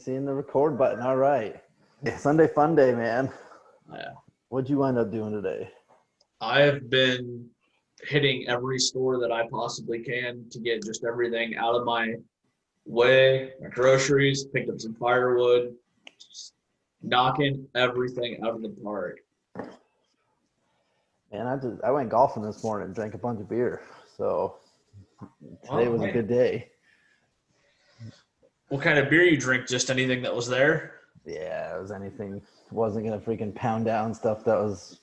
seeing the record button. All right. Sunday fun day, man. Yeah. What'd you wind up doing today? I have been hitting every store that I possibly can to get just everything out of my way, my groceries, picked up some firewood, just knocking everything out of the park. Man, I went golfing this morning and drank a bunch of beer. So today Oh, was a man. good day. What kind of beer you drink? Just anything that was there? Yeah, it was anything. Wasn't gonna freaking pound down stuff that was,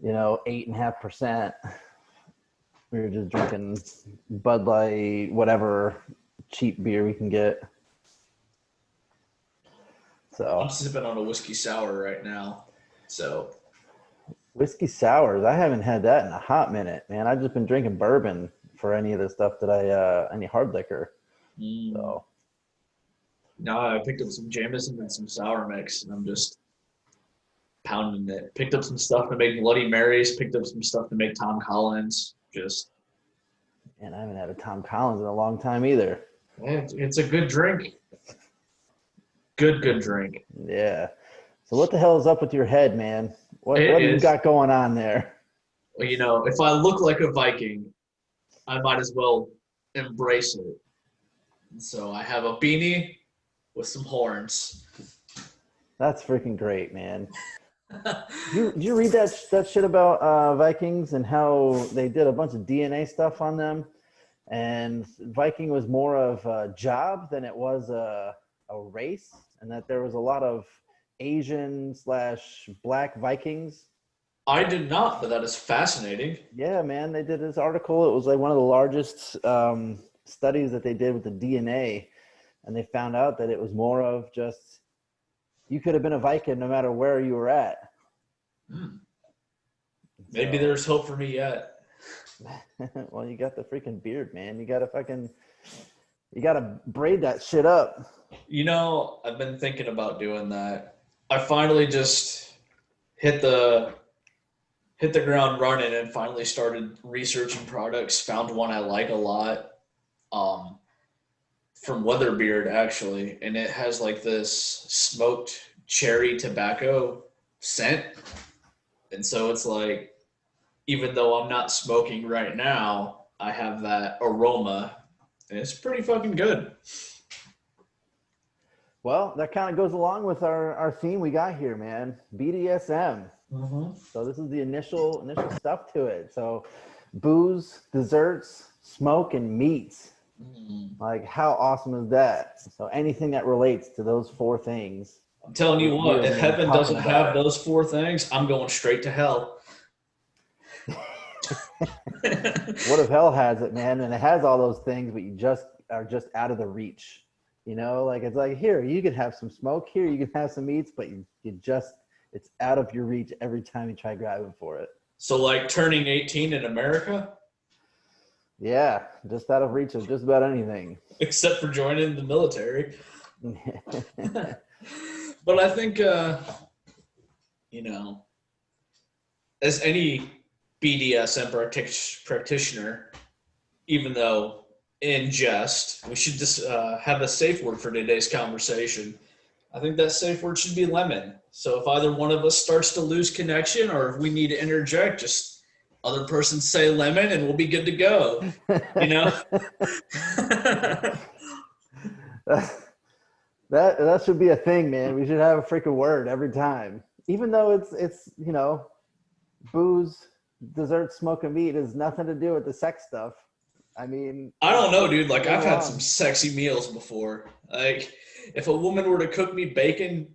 8.5%. We were just drinking Bud Light, whatever cheap beer we can get. So I'm sipping on a whiskey sour right now. So whiskey sours, I haven't had that in a hot minute, man. I've just been drinking bourbon for any of the stuff that any hard liquor. So now I picked up some Jameson and some sour mix, and I'm just pounding it. Picked up some stuff to make Bloody Marys. Picked up some stuff to make Tom Collins. And I haven't had a Tom Collins in a long time either. It's a good drink. Good drink. Yeah. So what the hell is up with your head, man? What It have you is. got going on there? Well, if I look like a Viking, I might as well embrace it. And so I have a beanie with some horns. That's freaking great, man. Did you read that shit about Vikings and how they did a bunch of DNA stuff on them? And Viking was more of a job than it was a race, and that there was a lot of Asian/Black Vikings. I did not, but that is fascinating. Yeah, man, they did this article. It was like one of the largest studies that they did with the DNA, and they found out that it was more of just you could have been a Viking no matter where you were at. Maybe there's hope for me yet. Well, you got the freaking beard, man. You gotta braid that shit up. I've been thinking about doing that. I finally just hit the ground running and finally started researching products. Found one I like a lot, from Weatherbeard actually, and it has like this smoked cherry tobacco scent, and so it's like, even though I'm not smoking right now, I have that aroma, and it's pretty fucking good. Well, that kind of goes along with our theme we got here, man. BDSM. So this is the initial stuff to it. So booze, desserts, smoke, and meats. Like, how awesome is that? So anything that relates to those four things. I'm telling you what, if heaven doesn't have those. those four things, I'm going straight to hell. What if hell has it, man? And it has all those things, but you just are just out of the reach. Like it's like, here, you can have some smoke, here you can have some meats, but it's out of your reach every time you try grabbing for it. So like turning 18 in America? Yeah, just out of reach of just about anything. Except for joining the military. But I think, as any BDSM practitioner, even though in jest, we should just have a safe word for today's conversation. I think that safe word should be lemon. So if either one of us starts to lose connection, or if we need to interject, just other person say lemon and we'll be good to go. That should be a thing, man. We should have a freaking word every time. Even though it's booze, dessert, smoke, and meat has nothing to do with the sex stuff. I mean, I don't know, dude. Like, I've had some sexy meals before. Like, if a woman were to cook me bacon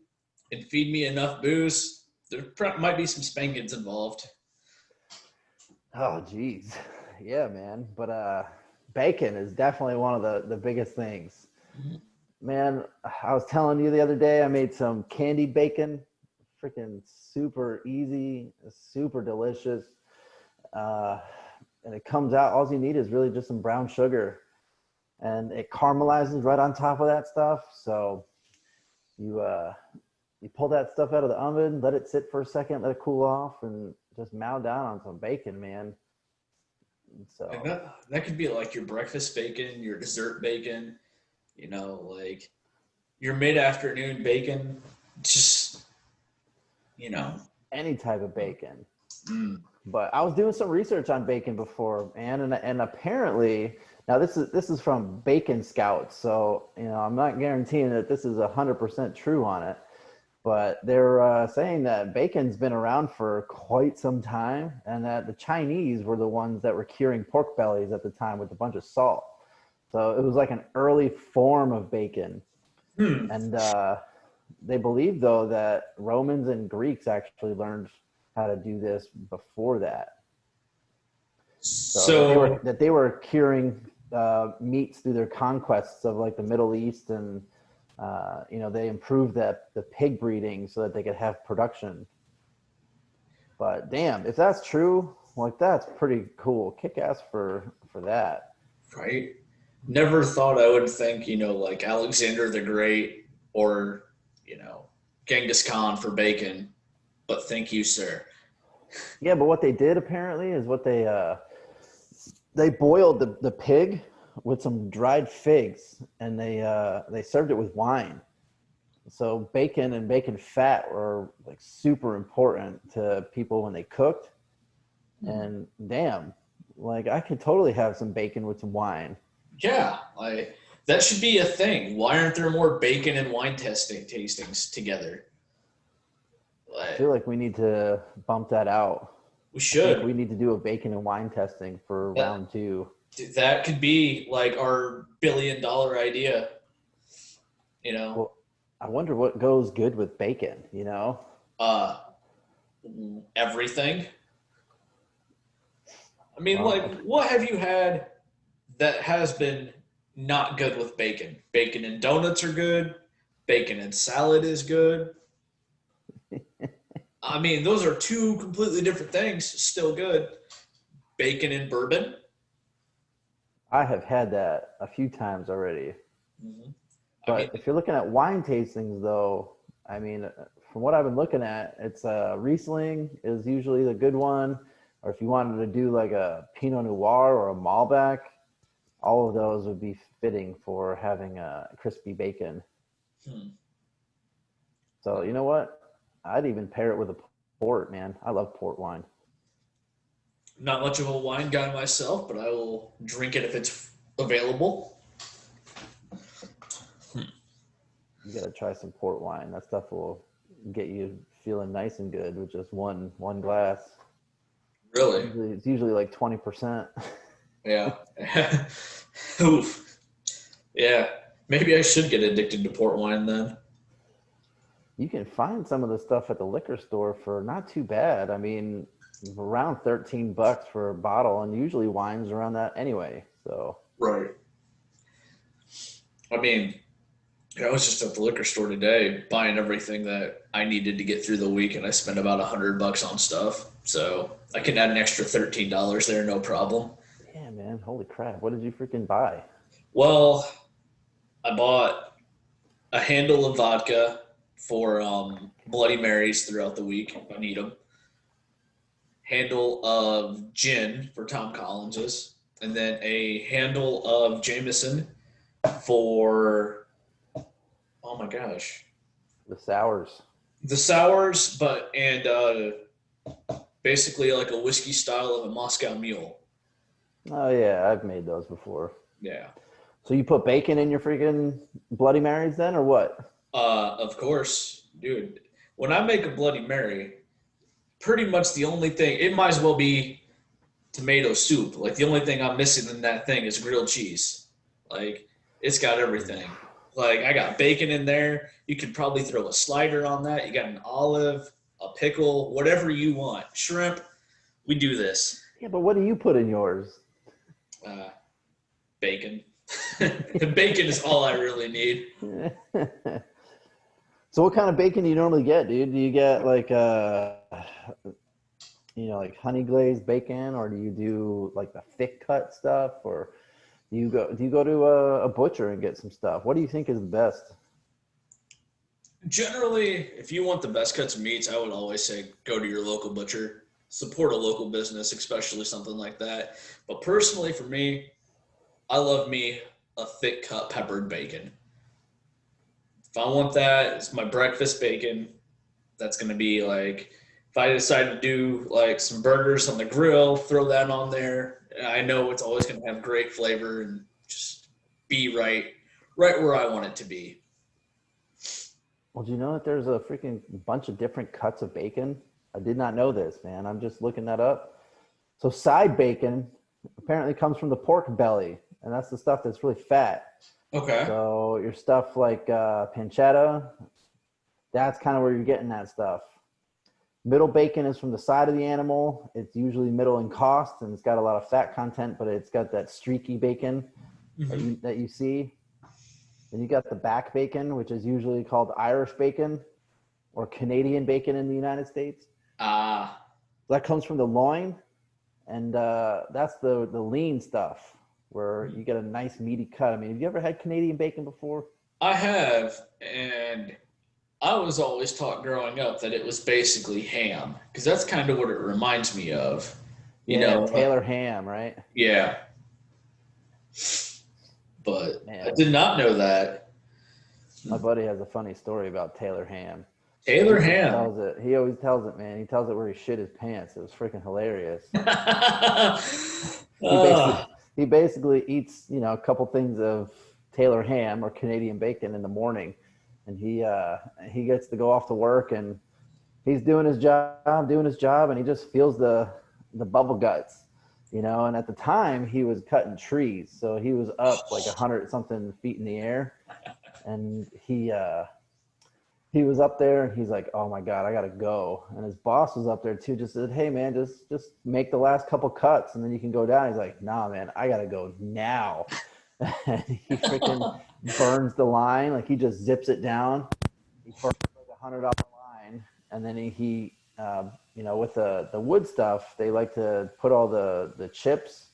and feed me enough booze, there might be some spankings involved. Oh, geez. Yeah, man. But bacon is definitely one of the biggest things. Man, I was telling you the other day, I made some candied bacon. Freaking super easy, super delicious. And it comes out, all you need is really just some brown sugar. And it caramelizes right on top of that stuff. So you pull that stuff out of the oven, let it sit for a second, let it cool off, and just mow down on some bacon, man. So that could be like your breakfast bacon, your dessert bacon, like your mid-afternoon bacon, just, Any type of bacon. Mm. But I was doing some research on bacon before, man, and apparently now this is from Bacon Scouts, so I'm not guaranteeing that this is 100% true on it, but they're saying that bacon's been around for quite some time, and that the Chinese were the ones that were curing pork bellies at the time with a bunch of salt. So it was like an early form of bacon, and they believe though that Romans and Greeks actually learned how to do this before that. So that they were curing meats through their conquests of like the Middle East, and they improved the pig breeding so that they could have production. But damn, if that's true, like that's pretty cool. Kick ass for that. Right? Never thought I would think, like Alexander the Great or, Genghis Khan for bacon, but thank you, sir. Yeah, but what they did apparently is they boiled the pig with some dried figs, and they served it with wine. So bacon and bacon fat were like super important to people when they cooked. And damn, like I could totally have some bacon with some wine. Yeah, that should be a thing. Why aren't there more bacon and wine tastings together? I feel like we need to bump that out. We should. We need to do a bacon and wine testing for round 2. That could be like our $1 billion idea. Well, I wonder what goes good with bacon, Everything. I mean, what have you had that has been not good with bacon? Bacon and donuts are good. Bacon and salad is good. I mean, those are 2 completely different things, still good. Bacon and bourbon. I have had that a few times already. Mm-hmm. But if you're looking at wine tastings, though, I mean, from what I've been looking at, it's Riesling is usually the good one. Or if you wanted to do like a Pinot Noir or a Malbec, all of those would be fitting for having a crispy bacon. So you know what? I'd even pair it with a port, man. I love port wine. Not much of a wine guy myself, but I will drink it if it's available. You gotta try some port wine. That stuff will get you feeling nice and good with just one glass. Really? It's usually like 20%. Yeah. Oof. Yeah. Maybe I should get addicted to port wine then. You can find some of the stuff at the liquor store for not too bad. I mean, around $13 for a bottle, and usually wine's around that anyway. So right. I mean, I was just at the liquor store today buying everything that I needed to get through the week, and I spent about $100 on stuff. So I can add an extra $13 there, no problem. Yeah, man. Holy crap. What did you freaking buy? Well, I bought a handle of vodka for Bloody Marys throughout the week if I need them. Handle of gin for Tom Collins's, and then a handle of Jameson for, oh my gosh, the sours. The sours, and basically like a whiskey style of a Moscow Mule. Oh yeah, I've made those before. Yeah. So you put bacon in your freaking Bloody Marys then, or what? Of course, dude. When I make a Bloody Mary, pretty much the only thing, it might as well be tomato soup. Like the only thing I'm missing in that thing is grilled cheese. Like it's got everything. Like I got bacon in there. You could probably throw a slider on that. You got an olive, a pickle, whatever you want. Shrimp. We do this. Yeah, but what do you put in yours? Bacon. The bacon is all I really need. So what kind of bacon do you normally get, dude? Do you get like like honey glazed bacon, or do you do like the thick cut stuff, or do you go to a butcher and get some stuff? What do you think is the best? Generally, if you want the best cuts of meats, I would always say go to your local butcher. Support a local business, especially something like that. But personally, for me, I love me a thick cut peppered bacon. If I want that, it's my breakfast bacon. That's going to be like, if I decide to do like some burgers on the grill, throw that on there. I know it's always going to have great flavor and just be right where I want it to be. Well, do you know that there's a freaking bunch of different cuts of bacon? I did not know this, man. I'm just looking that up. So side bacon apparently comes from the pork belly, and that's the stuff that's really fat. Okay. So your stuff like pancetta, that's kind of where you're getting that stuff. Middle bacon is from the side of the animal. It's usually middle in cost, and it's got a lot of fat content, but it's got that streaky bacon that you see. And you got the back bacon, which is usually called Irish bacon or Canadian bacon in the United States. That comes from the loin, and that's the lean stuff where you get a nice meaty cut. I mean, have you ever had Canadian bacon before? I have, and I was always taught growing up that it was basically ham, because that's kind of what it reminds me of. You know, Taylor ham, right? Yeah. But Man. I did not know that. My buddy has a funny story about Taylor ham. Taylor He ham. always tells it, man. He tells it where he shit his pants. It was freaking hilarious. He basically eats, a couple things of Taylor ham or Canadian bacon in the morning, and he gets to go off to work, and he's doing his job, and he just feels the bubble guts, and at the time he was cutting trees, so he was up like 100 something feet in the air, and he was up there, and he's like, oh my God, I gotta go. And his boss was up there too, just said, hey man, just make the last couple cuts and then you can go down. He's like, nah man, I gotta go now. And he freaking burns the line, like he just zips it down. He burns like $100 line, and then he with the wood stuff, they like to put all the chips,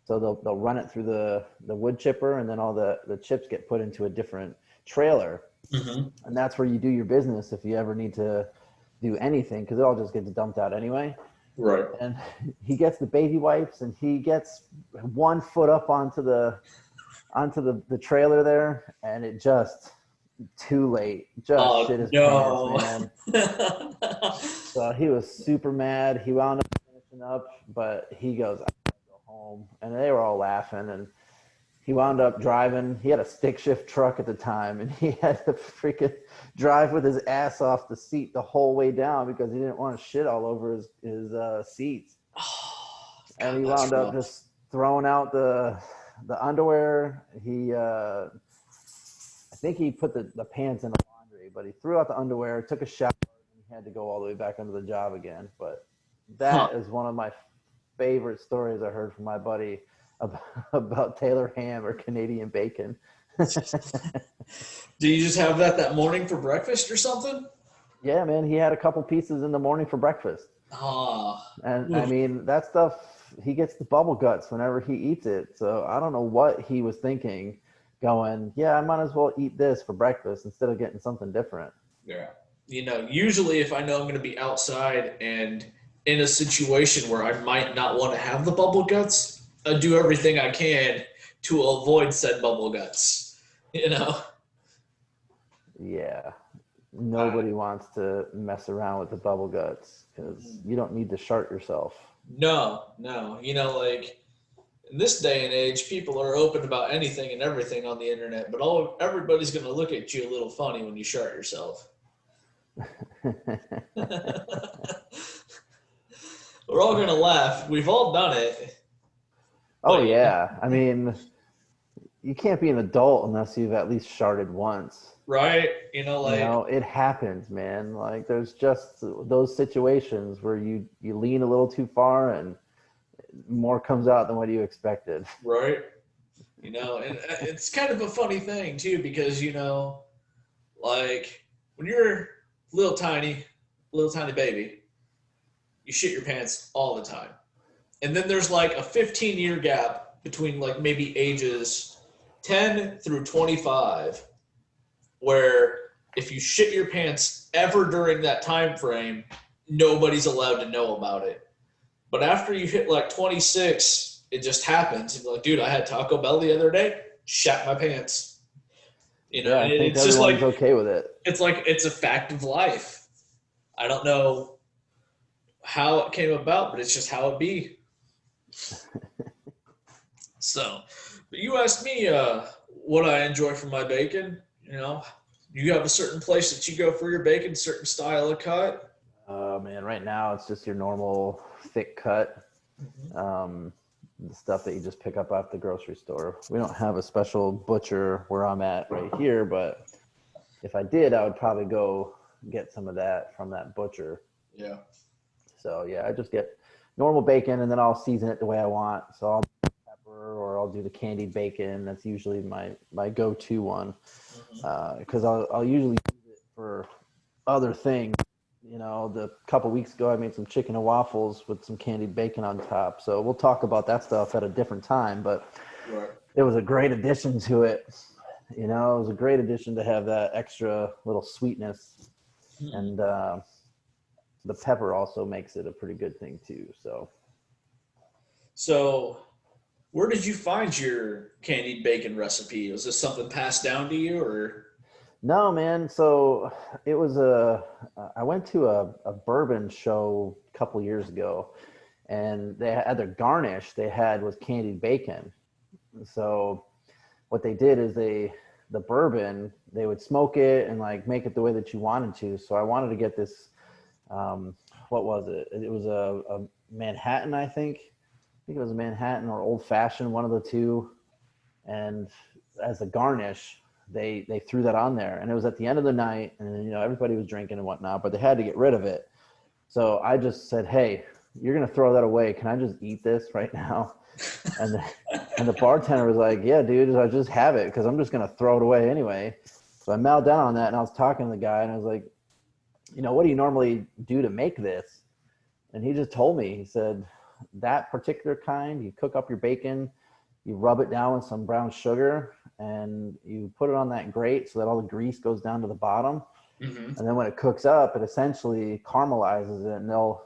so they'll run it through the wood chipper, and then all the chips get put into a different trailer. Mm-hmm. And that's where you do your business if you ever need to do anything, because it all just gets dumped out anyway. Right. And he gets the baby wipes, and he gets 1 foot up onto the trailer there, and it just too late. Just shit his pants, man. So he was super mad. He wound up finishing up, but he goes, I gotta go home. And they were all laughing, and he wound up driving. He had a stick shift truck at the time, and he had to freaking drive with his ass off the seat the whole way down because he didn't want to shit all over his seats. God, and he wound up just throwing out the underwear. I think he put the pants in the laundry, but he threw out the underwear, took a shower, and he had to go all the way back under the job again. But that is one of my favorite stories I heard from my buddy about Taylor ham or Canadian bacon. Do you just have that morning for breakfast or something? Yeah, man. He had a couple pieces in the morning for breakfast. And I mean, that stuff, he gets the bubble guts whenever he eats it. So I don't know what he was thinking going, yeah, I might as well eat this for breakfast instead of getting something different. Yeah. Usually if I know I'm going to be outside and in a situation where I might not want to have the bubble guts, I do everything I can to avoid said bubble guts, Yeah. Nobody wants to mess around with the bubble guts because you don't need to shart yourself. No. Like in this day and age, people are open about anything and everything on the internet, but everybody's going to look at you a little funny when you shart yourself. We're all going to laugh. We've all done it. Oh, yeah. I mean, you can't be an adult unless you've at least sharted once. Right? It happens, man. Like, there's just those situations where you lean a little too far and more comes out than what you expected. Right? And it's kind of a funny thing, too, because, like, when you're a little tiny baby, you shit your pants all the time. And then there's like a 15-year gap between like maybe ages 10 through 25, where if you shit your pants ever during that time frame, nobody's allowed to know about it. But after you hit like 26, it just happens. You're like, dude, I had Taco Bell the other day, shat my pants. Yeah, I And think it's just everyone's like okay with it. it's a fact of life. I don't know how it came about, but it's just how it be. So, but you asked me what I enjoy from my bacon. You have a certain place that you go for your bacon, certain style of cut. Man, right now it's just your normal thick cut, um, the stuff that you just pick up off the grocery store. We don't have a special butcher where I'm at right here, but if I did, I would probably go get some of that from that butcher. Yeah. So yeah, I just get normal bacon and then I'll season it the way I want. So I'll do pepper or I'll do the candied bacon. That's usually my go-to one because I'll usually use it for other things. The couple weeks ago I made some chicken and waffles with some candied bacon on top. So we'll talk about that stuff at a different time. But Right. it was a great addition to it. It was a great addition to have that extra little sweetness, and the pepper also makes it a pretty good thing too. So, where did you find your candied bacon recipe? Was this something passed down to you, or? No, man. So it was I went to a bourbon show a couple years ago, and they had their garnish they had was candied bacon. So what they did is the bourbon, they would smoke it and like make it the way that you wanted to. So I wanted to get this, what was it? It was a Manhattan, I think. I think it was a Manhattan or Old Fashioned, one of the two. And as a garnish, they threw that on there, and it was at the end of the night, and everybody was drinking and whatnot, but they had to get rid of it. So I just said, "Hey, you're gonna throw that away. Can I just eat this right now?" And the bartender was like, "Yeah, dude, I just have it because I'm just gonna throw it away anyway." So I mailed down on that, and I was talking to the guy, and I was like, "What do you normally do to make this?" And he just told me. He said, "That particular kind, you cook up your bacon, you rub it down with some brown sugar, and you put it on that grate so that all the grease goes down to the bottom. Mm-hmm. And then when it cooks up, it essentially caramelizes it, and they'll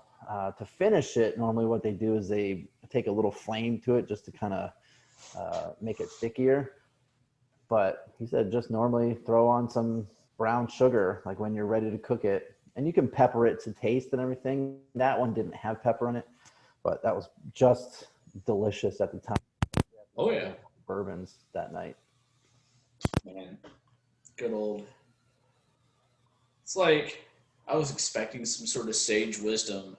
to finish it. Normally, what they do is they take a little flame to it just to kind of make it stickier. But he said just normally throw on some brown sugar, like when you're ready to cook it, and you can pepper it to taste and everything. That one didn't have pepper in it, but that was just delicious at the time. Oh yeah, Bourbons that night. man, good old. It's like I was expecting some sort of sage wisdom,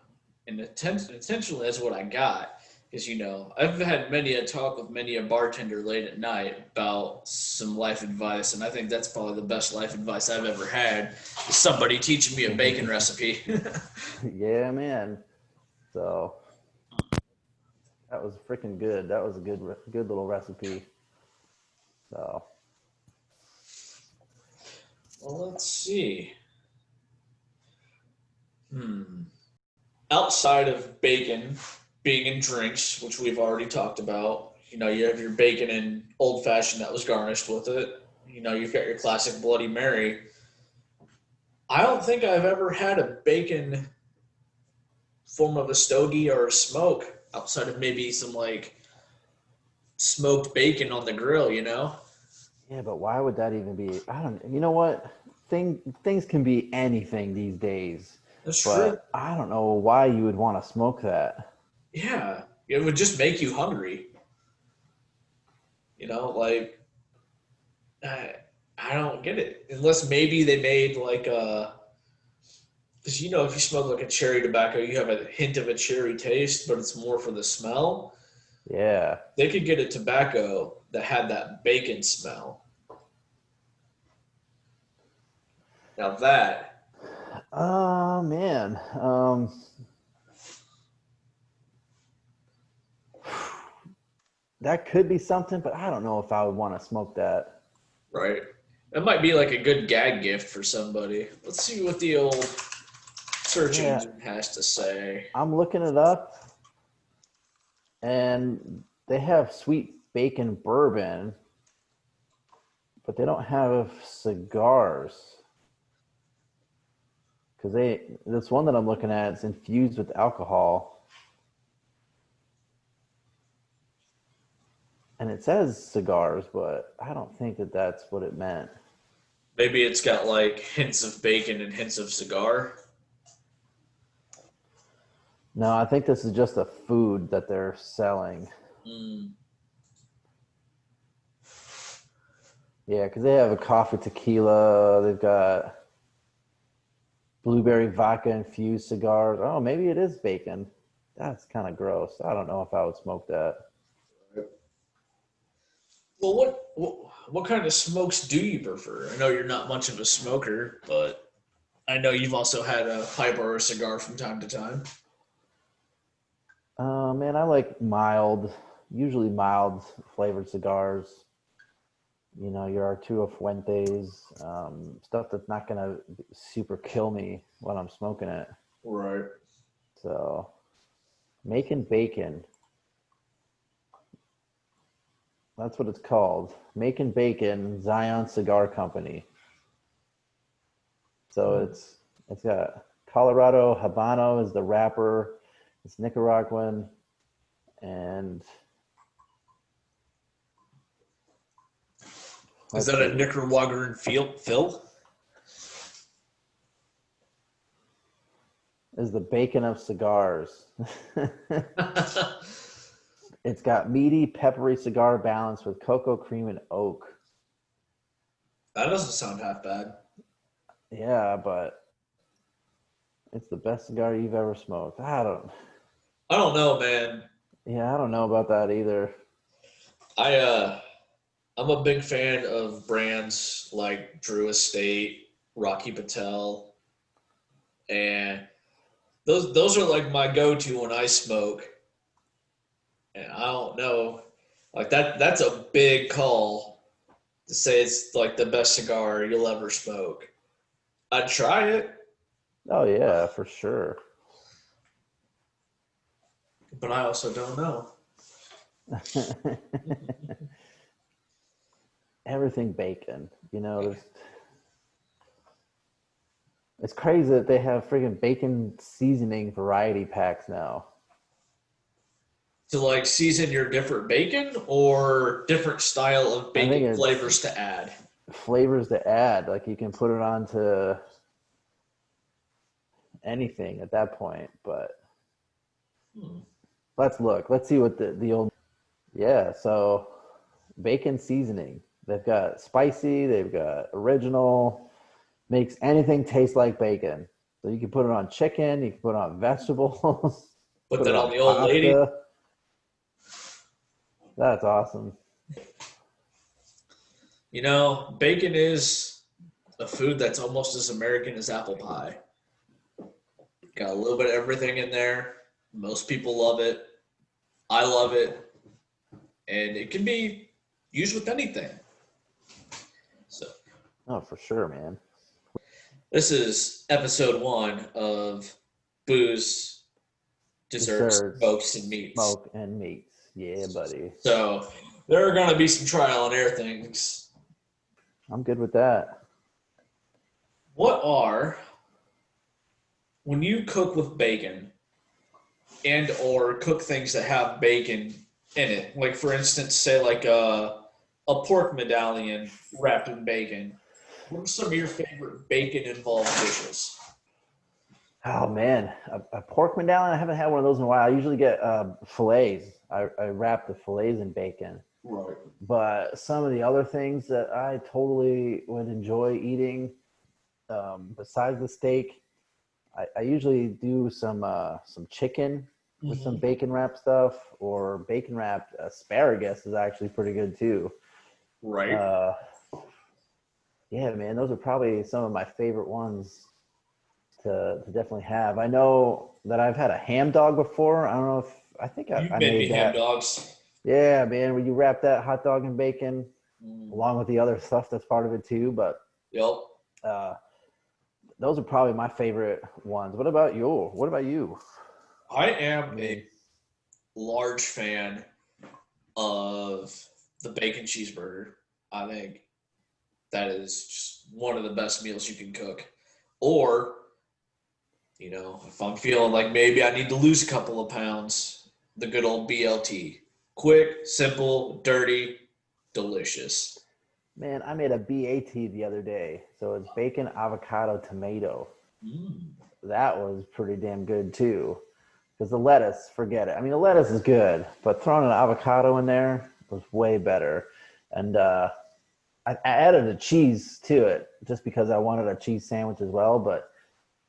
and intentionally that's what I got. Because I've had many a talk with many a bartender late at night about some life advice, and I think that's probably the best life advice I've ever had. Is somebody teaching me a bacon recipe. Yeah, man. So that was freaking good. That was a good little recipe. So Well, let's see. Outside of bacon being in drinks, which we've already talked about, you have your bacon and old fashioned that was garnished with it. You've got your classic Bloody Mary. I don't think I've ever had a bacon form of a stogie or a smoke outside of maybe some like smoked bacon on the grill. yeah, but why would that even be? I don't. You know what? Things can be anything these days, That's true. but I don't know why you would want to smoke that. Yeah. It would just make you hungry. Like I, I don't get it. Unless maybe they made like a because if you smoke like a cherry tobacco, you have a hint of a cherry taste, but it's more for the smell. Yeah. They could get a tobacco that had that bacon smell. Now that, Oh man. That could be something, but I don't know if I would want to smoke that. right? That might be like a good gag gift for somebody. Let's see what the old search Yeah, engine has to say. I'm looking it up, and they have sweet bacon bourbon, but they don't have cigars because this one that I'm looking at is infused with alcohol, and it says cigars, but I don't think that that's what it meant. Maybe it's got like hints of bacon and hints of cigar. No, I think this is just a food that they're selling. Mm. Yeah, because they have a coffee tequila. They've got blueberry vodka infused cigars. Oh, maybe it is bacon. That's kind of gross. I don't know if I would smoke that. Well, what kind of smokes do you prefer? I know you're not much of a smoker, but I know you've also had a pipe or a cigar from time to time. Man, I like usually mild flavored cigars. You know, your Arturo Fuentes, stuff that's not gonna super kill me when I'm smoking it. Right. So, making bacon. That's what it's called. Making Bacon, Zion Cigar Company. So it's got Colorado Habano is the wrapper. It's Nicaraguan, and Is let's that a see, Nicaraguan fill? is the bacon of cigars. It's got meaty, peppery cigar balance with cocoa cream and oak. That doesn't sound half bad. Yeah, but it's the best cigar you've ever smoked. I don't know, man. Yeah, I don't know about that either. I I'm a big fan of brands like Drew Estate, Rocky Patel, and those are like my go-to when I smoke. And I don't know, like that's a big call to say it's like the best cigar you'll ever smoke. I'd try it, Oh yeah, for sure. but I also don't know. Everything bacon. You know, it's crazy that they have friggin' bacon seasoning variety packs now. To like season your different bacon or different style of I think bacon it's flavors to add. flavors to add. Like you can put it onto anything at that point. But Hmm. let's look. Let's see what the old. Yeah, so bacon seasoning. They've got spicy. They've got original. Makes anything taste like bacon. So you can put it on chicken. You can put it on vegetables. Put Put it that on on the old lady. pasta. That's awesome. You know, bacon is a food that's almost as American as apple pie. Got a little bit of everything in there. Most people love it. I love it. And it can be used with anything. So, Oh, for sure, man. this is episode 1 of Booze, Desserts, Desserts, Smokes, and Meats. smoke, and meats. Yeah, buddy. So, there are going to be some trial and error things. I'm good with that. What are, when you cook with bacon and or cook things that have bacon in it, like for instance, say like a pork medallion wrapped in bacon, what are some of your favorite bacon involved dishes? Oh man, a pork medallion. I haven't had one of those in a while. I usually get fillets. I wrap the fillets in bacon. Right. But some of the other things that I totally would enjoy eating, besides the steak, I usually do some chicken with some bacon wrap stuff, or bacon wrapped asparagus is actually pretty good too. Right. Uh, yeah, man, those are probably some of my favorite ones to definitely have. I know that I've had a ham dog before. I don't know if I think You've I made me made ham that. dogs. Yeah, man, when you wrap that hot dog in bacon Mm. along with the other stuff that's part of it too. But Yep. uh, those are probably my favorite ones. What about you? What about you? I I am a mean, large fan of the bacon cheeseburger. I think that is just one of the best meals you can cook. Or, you know, if I'm feeling like maybe I need to lose a couple of pounds, the good old BLT. Quick, simple, dirty, delicious. Man, I made a BAT the other day. So it's bacon, avocado, tomato. That was pretty damn good too. Because the lettuce, forget it. I mean, the lettuce is good, but throwing an avocado in there was way better. And I added a cheese to it just because I wanted a cheese sandwich as well. But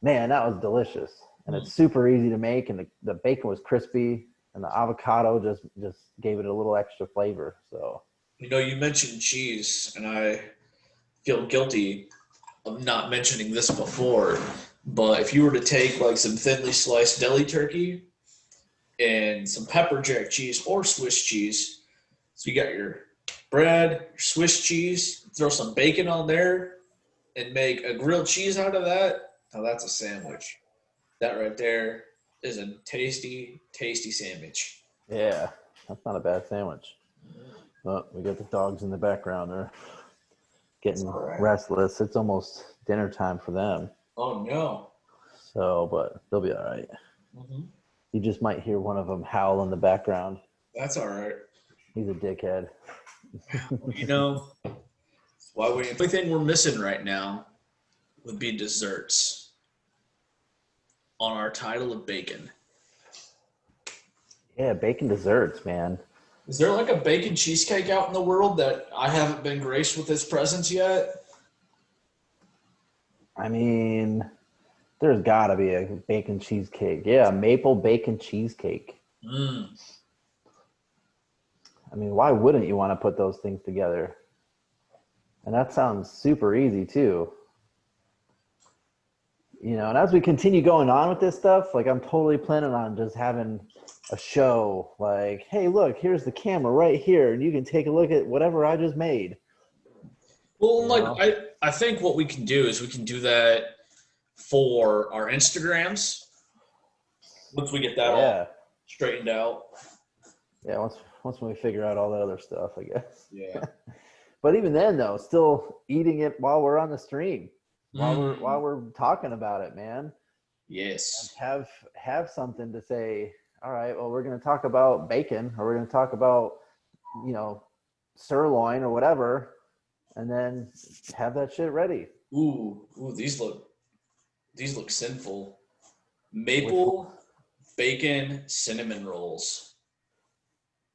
man, that was delicious. And it's super easy to make. And the bacon was crispy. And the avocado just gave it a little extra flavor. So, You mentioned cheese, and I feel guilty of not mentioning this before. But if you were to take like some thinly sliced deli turkey and some pepper jack cheese or Swiss cheese, so you got your bread, your Swiss cheese, throw some bacon on there, and make a grilled cheese out of that. Now that's a sandwich. That right there is a tasty, tasty sandwich. yeah, that's not a bad sandwich. Oh, we got the dogs in the background. They're getting restless. It's almost dinner time for them. Oh, no. So, but they'll be all right. You just might hear one of them howl in the background. That's all right. He's a dickhead. Why the only thing we're missing right now would be desserts on our title of bacon. Yeah, bacon desserts, man. Is there like a bacon cheesecake out in the world that I haven't been graced with its presence yet? I mean, there's got to be a bacon cheesecake. Yeah, maple bacon cheesecake. I mean, why wouldn't you want to put those things together? And that sounds super easy too. And as we continue going on with this stuff, like I'm totally planning on just having a show like, hey, look, here's the camera right here, and you can take a look at whatever I just made. Well, I think what we can do is we can do that for our Instagrams once we get that all straightened out. Yeah, once we figure out all that other stuff, I guess. Yeah. But even then, though, still eating it while we're on the stream, while we're talking about it, man. Yes. Have something to say. All right, well, we're going to talk about bacon, or we're going to talk about, sirloin or whatever, and then have that shit ready. Ooh, these look sinful. Maple bacon cinnamon rolls.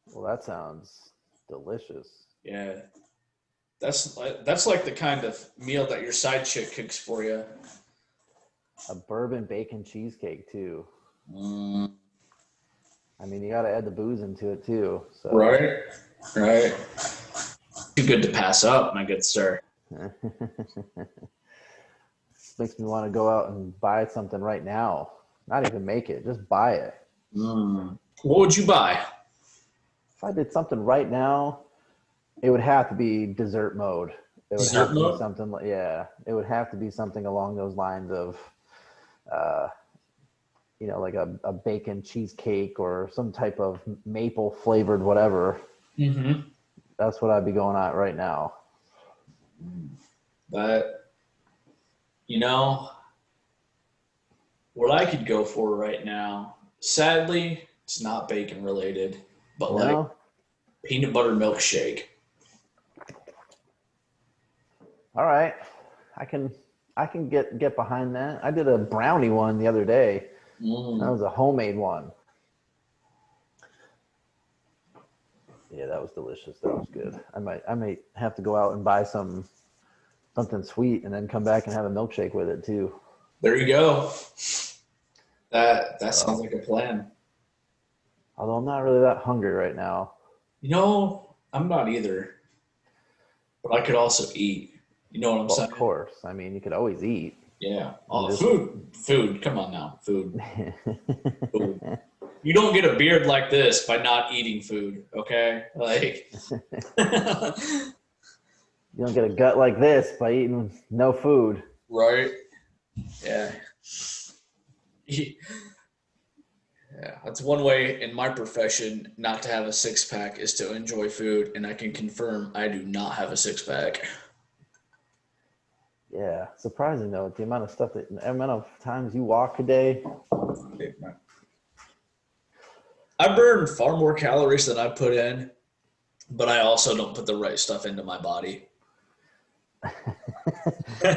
Well, that sounds delicious. Yeah. That's like the kind of meal that your side chick cooks for you. A bourbon bacon cheesecake too. I mean, you got to add the booze into it too. So. Right. Too good to pass up, my good sir. Makes me want to go out and buy something right now. Not even make it, just buy it. What would you buy? If I did something right now, it would have to be dessert mode. It would have to be something like, it would have to be something along those lines of, like a bacon cheesecake or some type of maple flavored whatever. That's what I'd be going at right now. But, what I could go for right now, sadly, it's not bacon related, but like peanut butter milkshake. All right. I can get behind that. I did a brownie one the other day. That was a homemade one. Yeah, that was delicious. That was good. I might have to go out and buy something sweet and then come back and have a milkshake with it too. There you go. That sounds like a plan. Although I'm not really that hungry right now. I'm not either. But I could also eat. You know what I'm saying? Of course. I mean, you could always eat. Yeah. Food. Come on now. Food. Food. You don't get a beard like this by not eating food, okay? Like you don't get a gut like this by eating no food. Right? Yeah. Yeah, that's one way in my profession not to have a six-pack is to enjoy food, and I can confirm I do not have a six-pack. Yeah, surprising though, the amount of times you walk a day. I burn far more calories than I put in, but I also don't put the right stuff into my body.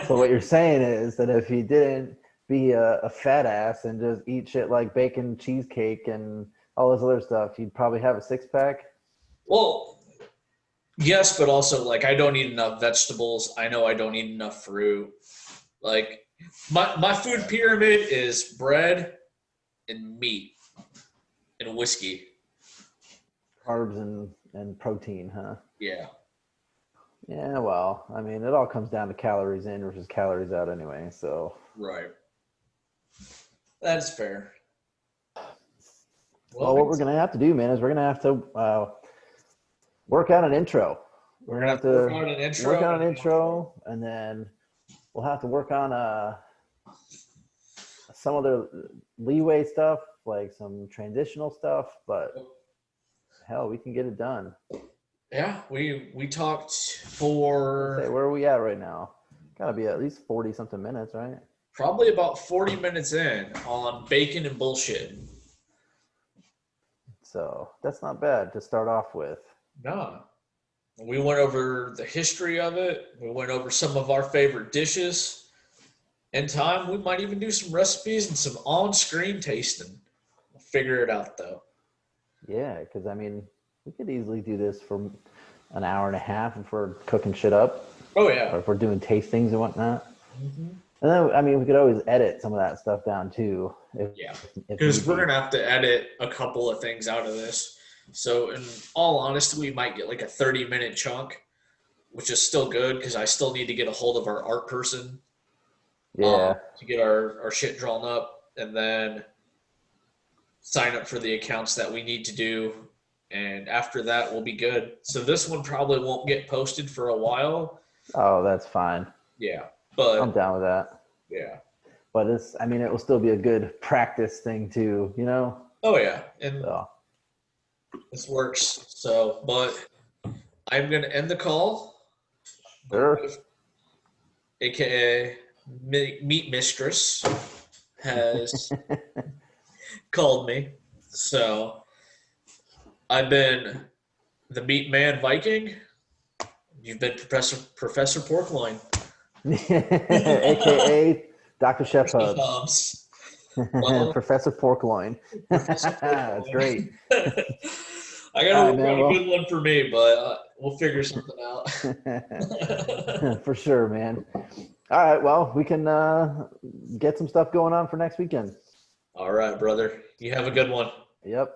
So what you're saying is that if you didn't be a fat ass and just eat shit like bacon, cheesecake, and all this other stuff, you'd probably have a six-pack? Well, yes, but also like I don't eat enough vegetables. I know I don't eat enough fruit. Like my food pyramid is bread and meat and whiskey. Carbs and protein, huh? Yeah. Yeah, well, I mean, it all comes down to calories in versus calories out anyway, so. Right. That's fair. Well, what we're going to have to do, man, is we're going to have to work out an intro. We're gonna have to work on an intro. Work on an intro, and then we'll have to work on some other leeway stuff, like some transitional stuff. But hell, we can get it done. Yeah, we talked for. Say, where are we at right now? Got to be at least 40-something minutes, right? Probably about 40 minutes in on bacon and bullshit. So that's not bad to start off with. No. We went over the history of it. We went over some of our favorite dishes. In time, we might even do some recipes and some on-screen tasting. We'll figure it out, though. Yeah, because, I mean, we could easily do this for an hour and a half if we're cooking shit up. Oh, yeah. Or if we're doing tastings and whatnot. Mm-hmm. And then, I mean, we could always edit some of that stuff down, too. Yeah, because we're going to have to edit a couple of things out of this. So, in all honesty, we might get like a 30-minute chunk, which is still good because I still need to get a hold of our art person. Yeah. To get our shit drawn up and then sign up for the accounts that we need to do. And after that, we'll be good. So this one probably won't get posted for a while. Oh, that's fine. Yeah. But I'm down with that. Yeah. But it will still be a good practice thing too, you know? Oh, yeah. And this works. So, but I'm going to end the call. Sure. AKA Meat Mistress has called me. So I've been the Meat Man Viking. You've been Professor Pork-Loin. AKA Dr. Chef Hubs. Well, Professor Pork-Loin. That's great. I gotta work on a good one for me, but we'll figure something out. For sure, man. All right, well, we can get some stuff going on for next weekend. All right, brother. You have a good one. Yep.